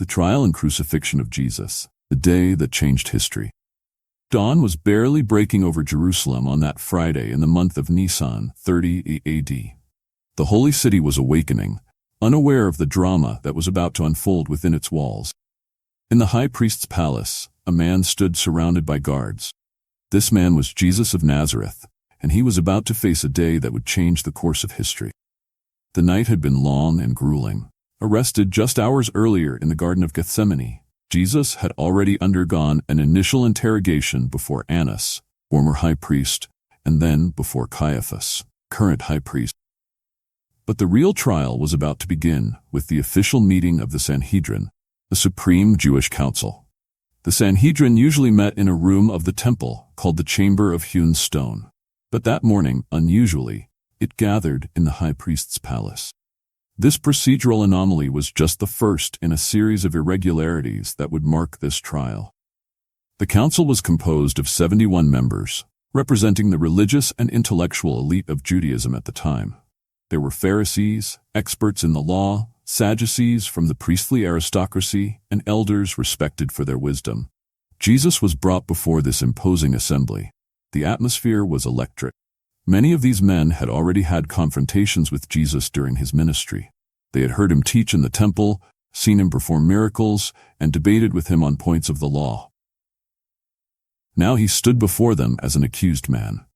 The trial and crucifixion of Jesus, the day that changed history. Dawn was barely breaking over Jerusalem on that Friday in the month of Nisan, 30 AD. The holy city was awakening, unaware of the drama that was about to unfold within its walls. In the high priest's palace, a man stood surrounded by guards. This man was Jesus of Nazareth, and he was about to face a day that would change the course of history. The night had been long and grueling. Arrested just hours earlier in the Garden of Gethsemane, Jesus had already undergone an initial interrogation before Annas, former high priest, and then before Caiaphas, current high priest. But the real trial was about to begin with the official meeting of the Sanhedrin, the supreme Jewish council. The Sanhedrin usually met in a room of the temple called the Chamber of Hewn Stone, but that morning, unusually, it gathered in the high priest's palace. This procedural anomaly was just the first in a series of irregularities that would mark this trial. The council was composed of 71 members, representing the religious and intellectual elite of Judaism at the time. There were Pharisees, experts in the law, Sadducees from the priestly aristocracy, and elders respected for their wisdom. Jesus was brought before this imposing assembly. The atmosphere was electric. Many of these men had already had confrontations with Jesus during his ministry. They had heard him teach in the temple, seen him perform miracles, and debated with him on points of the law. Now he stood before them as an accused man.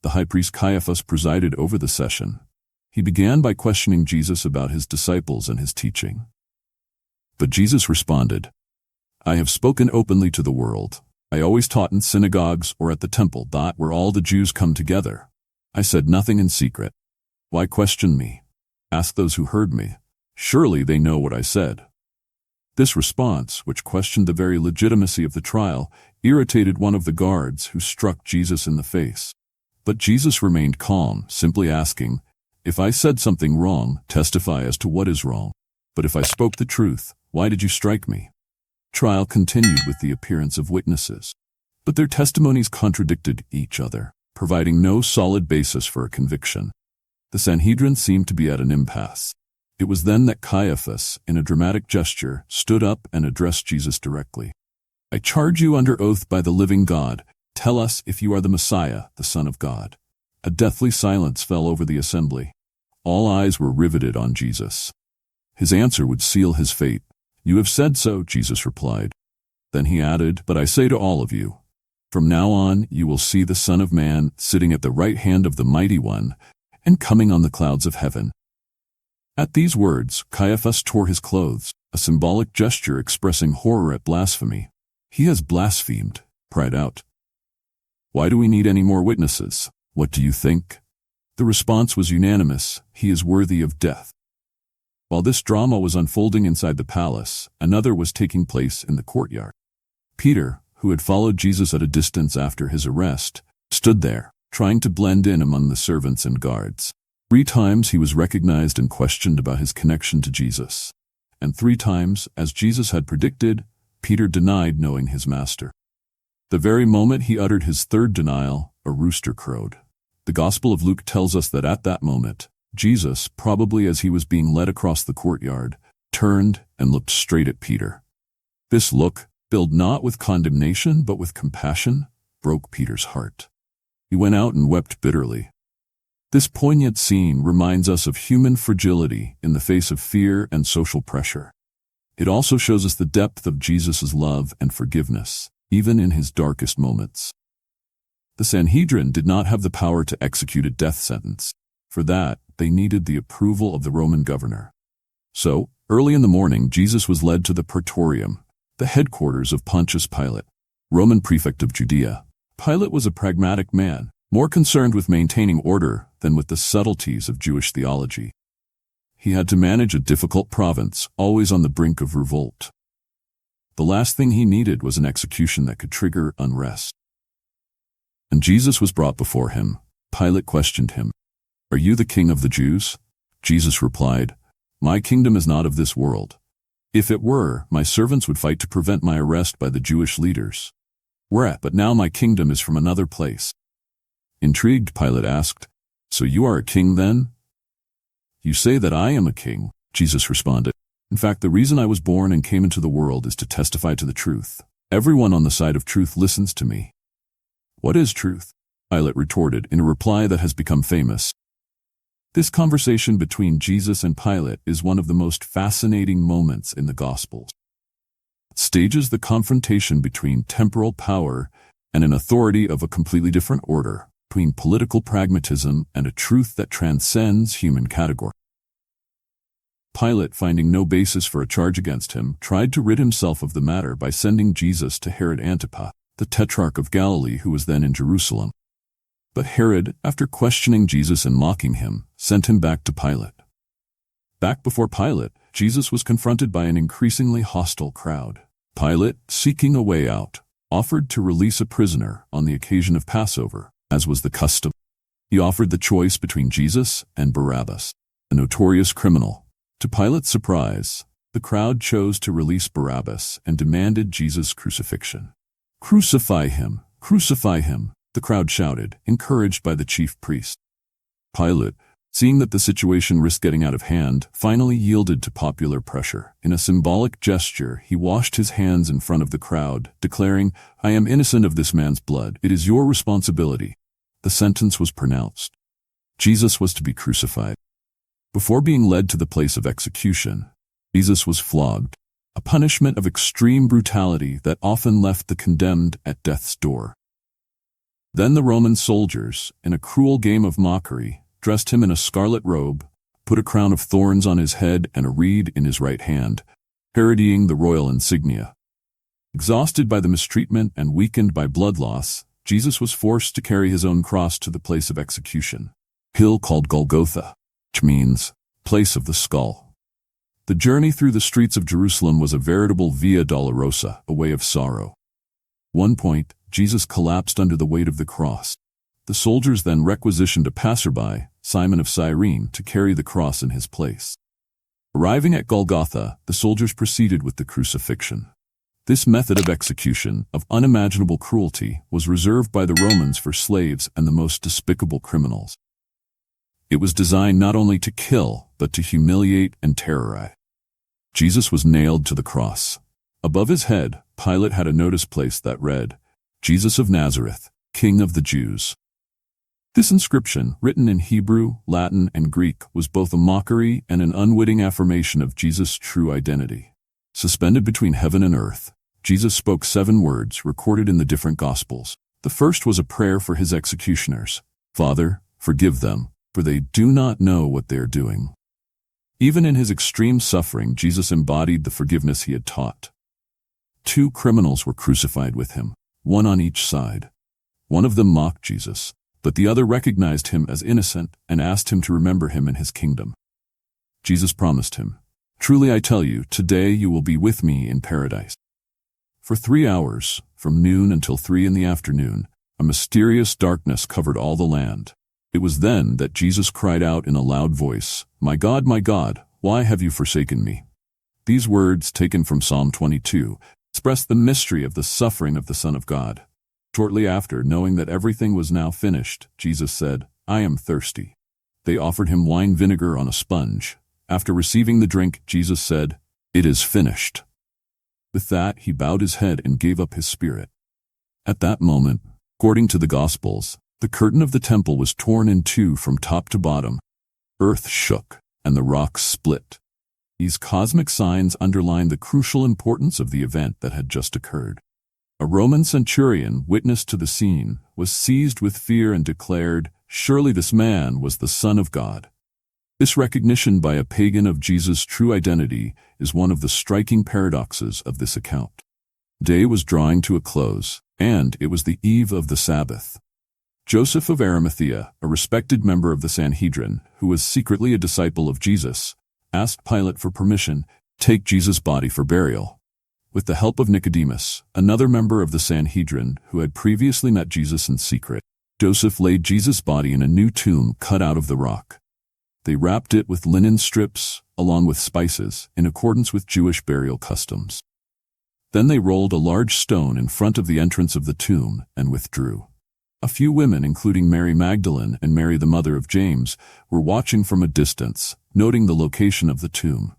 The high priest Caiaphas presided over the session. He began by questioning Jesus about his disciples and his teaching. But Jesus responded, "I have spoken openly to the world. I always taught in synagogues or at the temple, where all the Jews come together. I said nothing in secret. Why question me? Ask those who heard me. Surely they know what I said." This response, which questioned the very legitimacy of the trial, irritated one of the guards who struck Jesus in the face. But Jesus remained calm, simply asking, "If I said something wrong, testify as to what is wrong. But if I spoke the truth, why did you strike me?" Trial continued with the appearance of witnesses, but their testimonies contradicted each other, providing no solid basis for a conviction. The Sanhedrin seemed to be at an impasse. It was then that Caiaphas, in a dramatic gesture, stood up and addressed Jesus directly. "I charge you under oath by the living God, tell us if you are the Messiah, the Son of God." A deathly silence fell over the assembly. All eyes were riveted on Jesus. His answer would seal his fate. "You have said so," Jesus replied. Then he added, "But I say to all of you, from now on you will see the Son of Man sitting at the right hand of the Mighty One and coming on the clouds of heaven." At these words, Caiaphas tore his clothes, a symbolic gesture expressing horror at blasphemy. "He has blasphemed," cried out. "Why do we need any more witnesses? What do you think?" The response was unanimous: "He is worthy of death." While this drama was unfolding inside the palace, another was taking place in the courtyard. Peter, who had followed Jesus at a distance after his arrest, stood there, trying to blend in among the servants and guards. 3 times he was recognized and questioned about his connection to Jesus. And 3 times, as Jesus had predicted, Peter denied knowing his master. The very moment he uttered his 3rd denial, a rooster crowed. The Gospel of Luke tells us that at that moment, Jesus, probably as he was being led across the courtyard, turned and looked straight at Peter. This look, filled not with condemnation but with compassion, broke Peter's heart. He went out and wept bitterly. This poignant scene reminds us of human fragility in the face of fear and social pressure. It also shows us the depth of Jesus' love and forgiveness, even in his darkest moments. The Sanhedrin did not have the power to execute a death sentence. For that, they needed the approval of the Roman governor. So, early in the morning, Jesus was led to the Praetorium, the headquarters of Pontius Pilate, Roman prefect of Judea. Pilate was a pragmatic man, more concerned with maintaining order than with the subtleties of Jewish theology. He had to manage a difficult province, always on the brink of revolt. The last thing he needed was an execution that could trigger unrest. And Jesus was brought before him. Pilate questioned him, "Are you the king of the Jews?" Jesus replied, "My kingdom is not of this world. If it were, my servants would fight to prevent my arrest by the Jewish leaders. But now my kingdom is from another place." Intrigued, Pilate asked, "So you are a king then?" "You say that I am a king," Jesus responded. In fact, the reason I was born and came into the world is to testify to the truth. Everyone on the side of truth listens to me." "What is truth?" Pilate retorted in a reply that has become famous. This conversation between Jesus and Pilate is one of the most fascinating moments in the Gospels. It stages the confrontation between temporal power and an authority of a completely different order, between political pragmatism and a truth that transcends human category. Pilate, finding no basis for a charge against him, tried to rid himself of the matter by sending Jesus to Herod Antipas, the tetrarch of Galilee who was then in Jerusalem. But Herod, after questioning Jesus and mocking him, sent him back to Pilate. Back before Pilate, Jesus was confronted by an increasingly hostile crowd. Pilate, seeking a way out, offered to release a prisoner on the occasion of Passover, as was the custom. He offered the choice between Jesus and Barabbas, a notorious criminal. To Pilate's surprise, the crowd chose to release Barabbas and demanded Jesus' crucifixion. "Crucify him! Crucify him!" the crowd shouted, encouraged by the chief priest. Pilate, seeing that the situation risked getting out of hand, finally yielded to popular pressure. In a symbolic gesture, he washed his hands in front of the crowd, declaring, "I am innocent of this man's blood. It is your responsibility." The sentence was pronounced. Jesus was to be crucified. Before being led to the place of execution, Jesus was flogged, a punishment of extreme brutality that often left the condemned at death's door. Then the Roman soldiers, in a cruel game of mockery, dressed him in a scarlet robe, put a crown of thorns on his head and a reed in his right hand, parodying the royal insignia. Exhausted by the mistreatment and weakened by blood loss, Jesus was forced to carry his own cross to the place of execution, a hill called Golgotha, which means place of the skull. The journey through the streets of Jerusalem was a veritable Via Dolorosa, a way of sorrow. At one point, Jesus collapsed under the weight of the cross. The soldiers then requisitioned a passerby, Simon of Cyrene, to carry the cross in his place. Arriving at Golgotha, the soldiers proceeded with the crucifixion. This method of execution, of unimaginable cruelty, was reserved by the Romans for slaves and the most despicable criminals. It was designed not only to kill, but to humiliate and terrorize. Jesus was nailed to the cross. Above his head, Pilate had a notice placed that read, "Jesus of Nazareth, King of the Jews." This inscription, written in Hebrew, Latin, and Greek, was both a mockery and an unwitting affirmation of Jesus' true identity. Suspended between heaven and earth, Jesus spoke 7 words recorded in the different Gospels. The first was a prayer for his executioners. "Father, forgive them, for they do not know what they are doing." Even in his extreme suffering, Jesus embodied the forgiveness he had taught. 2 criminals were crucified with him, one on each side. One of them mocked Jesus, but the other recognized him as innocent and asked him to remember him in his kingdom. Jesus promised him, "Truly I tell you, today you will be with me in paradise." For 3 hours, from noon until 3 in the afternoon, a mysterious darkness covered all the land. It was then that Jesus cried out in a loud voice, my God, why have you forsaken me?" These words, taken from Psalm 22, express the mystery of the suffering of the Son of God. Shortly after, knowing that everything was now finished, Jesus said, "I am thirsty." They offered him wine vinegar on a sponge. After receiving the drink, Jesus said, "It is finished." With that, he bowed his head and gave up his spirit. At that moment, according to the Gospels, the curtain of the temple was torn in 2 from top to bottom. Earth shook, and the rocks split. These cosmic signs underline the crucial importance of the event that had just occurred. A Roman centurion, witness to the scene, was seized with fear and declared, "Surely this man was the Son of God." This recognition by a pagan of Jesus' true identity is one of the striking paradoxes of this account. Day was drawing to a close, and it was the eve of the Sabbath. Joseph of Arimathea, a respected member of the Sanhedrin, who was secretly a disciple of Jesus, asked Pilate for permission to take Jesus' body for burial. With the help of Nicodemus, another member of the Sanhedrin who had previously met Jesus in secret, Joseph laid Jesus' body in a new tomb cut out of the rock. They wrapped it with linen strips, along with spices, in accordance with Jewish burial customs. Then they rolled a large stone in front of the entrance of the tomb and withdrew. A few women, including Mary Magdalene and Mary the mother of James, were watching from a distance, noting the location of the tomb.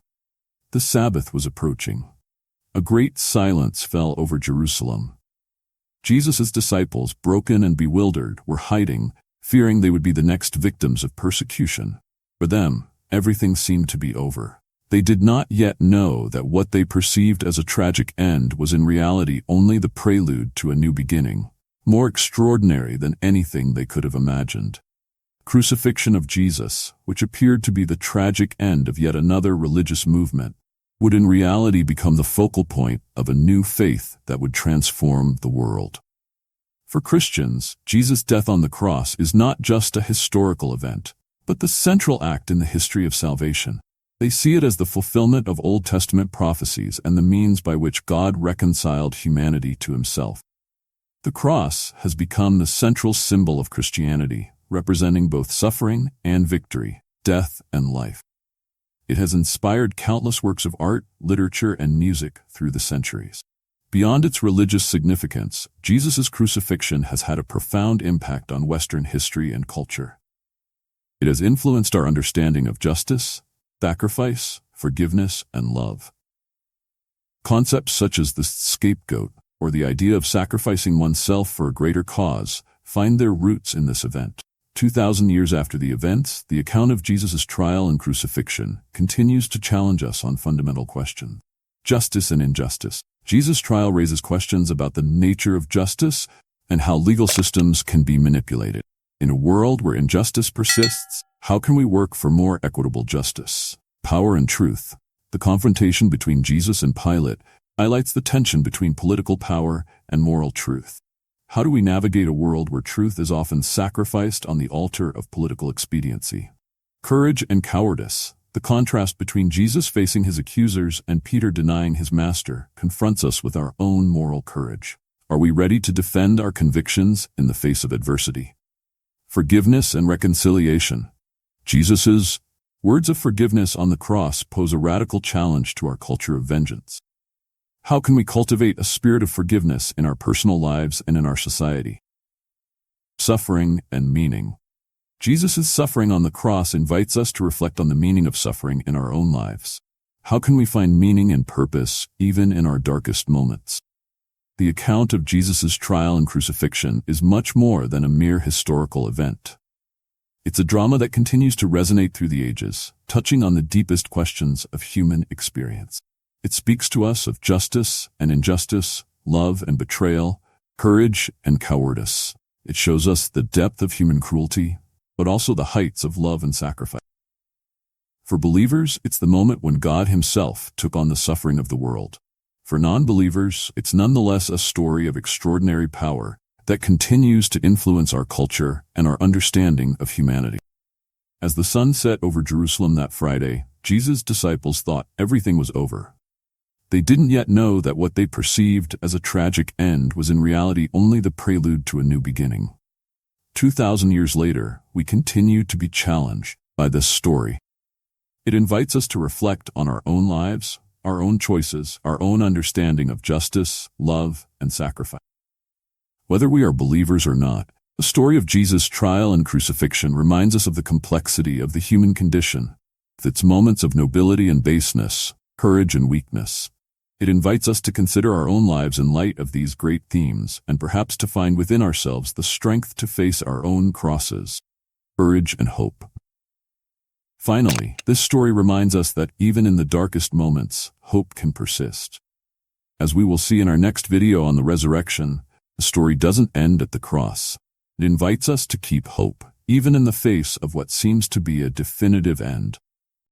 The Sabbath was approaching. A great silence fell over Jerusalem. Jesus' disciples, broken and bewildered, were hiding, fearing they would be the next victims of persecution. For them, everything seemed to be over. They did not yet know that what they perceived as a tragic end was in reality only the prelude to a new beginning, more extraordinary than anything they could have imagined. Crucifixion of Jesus, which appeared to be the tragic end of yet another religious movement, would in reality become the focal point of a new faith that would transform the world. For Christians, Jesus' death on the cross is not just a historical event, but the central act in the history of salvation. They see it as the fulfillment of Old Testament prophecies and the means by which God reconciled humanity to himself. The cross has become the central symbol of Christianity, representing both suffering and victory, death and life. It has inspired countless works of art, literature, and music through the centuries. Beyond its religious significance, Jesus' crucifixion has had a profound impact on Western history and culture. It has influenced our understanding of justice, sacrifice, forgiveness, and love. Concepts such as the scapegoat, or the idea of sacrificing oneself for a greater cause, find their roots in this event. 2,000 years after the events, the account of Jesus' trial and crucifixion continues to challenge us on fundamental questions. Justice and injustice. Jesus' trial raises questions about the nature of justice and how legal systems can be manipulated. In a world where injustice persists, how can we work for more equitable justice? Power and truth. The confrontation between Jesus and Pilate highlights the tension between political power and moral truth. How do we navigate a world where truth is often sacrificed on the altar of political expediency? Courage and cowardice. The contrast between Jesus facing his accusers and Peter denying his master confronts us with our own moral courage. Are we ready to defend our convictions in the face of adversity? Forgiveness and reconciliation. Jesus' words of forgiveness on the cross pose a radical challenge to our culture of vengeance. How can we cultivate a spirit of forgiveness in our personal lives and in our society? Suffering and meaning. Jesus' suffering on the cross invites us to reflect on the meaning of suffering in our own lives. How can we find meaning and purpose even in our darkest moments? The account of Jesus' trial and crucifixion is much more than a mere historical event. It's a drama that continues to resonate through the ages, touching on the deepest questions of human experience. It speaks to us of justice and injustice, love and betrayal, courage and cowardice. It shows us the depth of human cruelty, but also the heights of love and sacrifice. For believers, it's the moment when God himself took on the suffering of the world. For non-believers, it's nonetheless a story of extraordinary power that continues to influence our culture and our understanding of humanity. As the sun set over Jerusalem that Friday, Jesus' disciples thought everything was over. They didn't yet know that what they perceived as a tragic end was in reality only the prelude to a new beginning. 2,000 years later, we continue to be challenged by this story. It invites us to reflect on our own lives, our own choices, our own understanding of justice, love, and sacrifice. Whether we are believers or not, the story of Jesus' trial and crucifixion reminds us of the complexity of the human condition, with its moments of nobility and baseness, courage and weakness. It invites us to consider our own lives in light of these great themes and perhaps to find within ourselves the strength to face our own crosses, courage and hope. Finally, this story reminds us that even in the darkest moments, hope can persist. As we will see in our next video on the resurrection, the story doesn't end at the cross. It invites us to keep hope, even in the face of what seems to be a definitive end.